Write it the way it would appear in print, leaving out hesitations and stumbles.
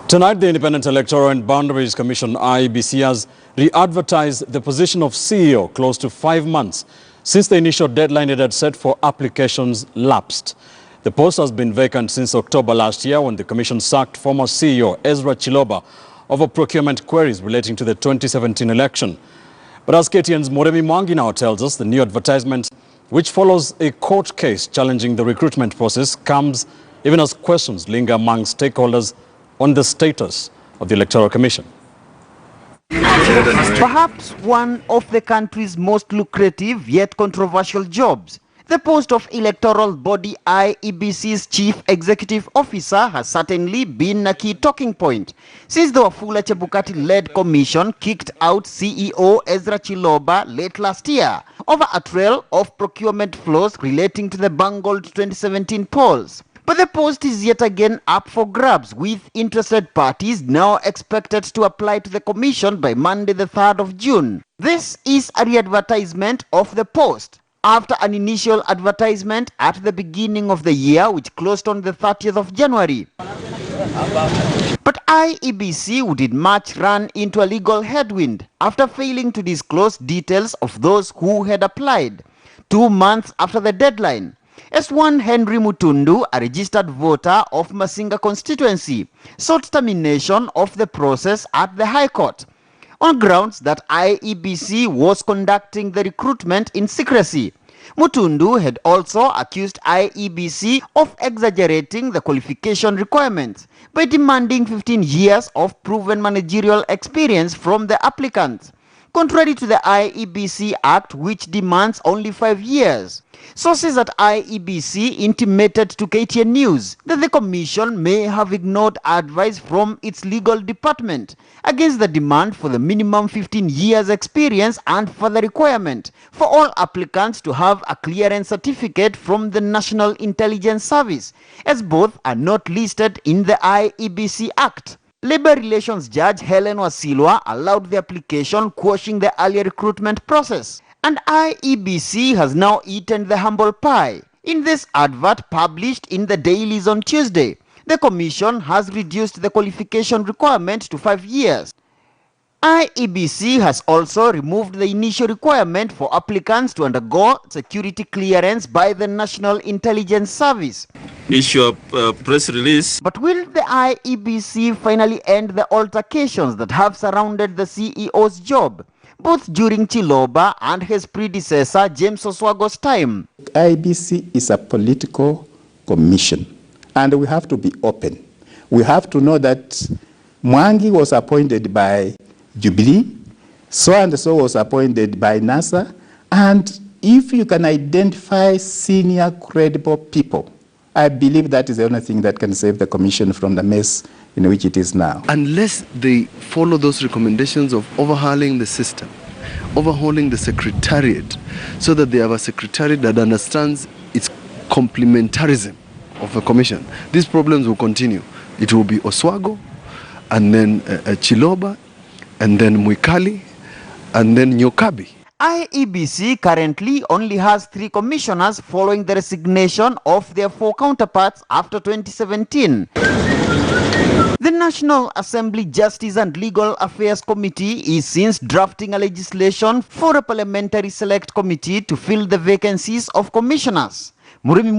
Tonight, the Independent Electoral and Boundaries Commission (IEBC) has re-advertised the position of CEO close to 5 months since the initial deadline it had set for applications lapsed. The post has been vacant since October last year, when the commission sacked former CEO Ezra Chiloba over procurement queries relating to the 2017 election. But as KTN's Moremi Mwangi now tells us, the new advertisement, which follows a court case challenging the recruitment process, comes even as questions linger among stakeholders on the status of the Electoral Commission. Perhaps one of the country's most lucrative yet controversial jobs, the post of electoral body IEBC's chief executive officer has certainly been a key talking point since the Wafula Chebukati-led commission kicked out CEO Ezra Chiloba late last year over a trail of procurement flaws relating to the bungled 2017 polls. But the post is yet again up for grabs, with interested parties now expected to apply to the commission by Monday the 3rd of June. This is a re-advertisement of the post after an initial advertisement at the beginning of the year, which closed on the 30th of January. But IEBC would in March run into a legal headwind after failing to disclose details of those who had applied 2 months after the deadline. As one Henry Mutundu, a registered voter of Masinga constituency, sought termination of the process at the High Court on grounds that IEBC was conducting the recruitment in secrecy. Mutundu had also accused IEBC of exaggerating the qualification requirements by demanding 15 years of proven managerial experience from the applicants, contrary to the IEBC Act, which demands only 5 years. Sources at IEBC intimated to KTN News that the commission may have ignored advice from its legal department against the demand for the minimum 15 years experience and for the requirement for all applicants to have a clearance certificate from the National Intelligence Service, as both are not listed in the IEBC Act. Labor Relations Judge Helen Wasilwa allowed the application, quashing the earlier recruitment process. And IEBC has now eaten the humble pie. In this advert published in the dailies on Tuesday, the commission has reduced the qualification requirement to 5 years. IEBC has also removed the initial requirement for applicants to undergo security clearance by the National Intelligence Service. Issue a press release. But will the IEBC finally end the altercations that have surrounded the CEO's job, both during Chiloba and his predecessor James Oswago's time? IEBC is a political commission, and we have to be open. We have to know that Mwangi was appointed by Jubilee, so and so was appointed by NASA, and if you can identify senior credible people, I believe that is the only thing that can save the commission from the mess in which it is now. Unless they follow those recommendations of overhauling the system, overhauling the secretariat, so that they have a secretariat that understands its complementarism of a commission, these problems will continue. It will be Oswago, and then Chiloba, and then Mwikali, and then Nyokabi. IEBC currently only has 3 commissioners following the resignation of their 4 counterparts after 2017. The National Assembly Justice and Legal Affairs Committee is since drafting a legislation for a parliamentary select committee to fill the vacancies of commissioners.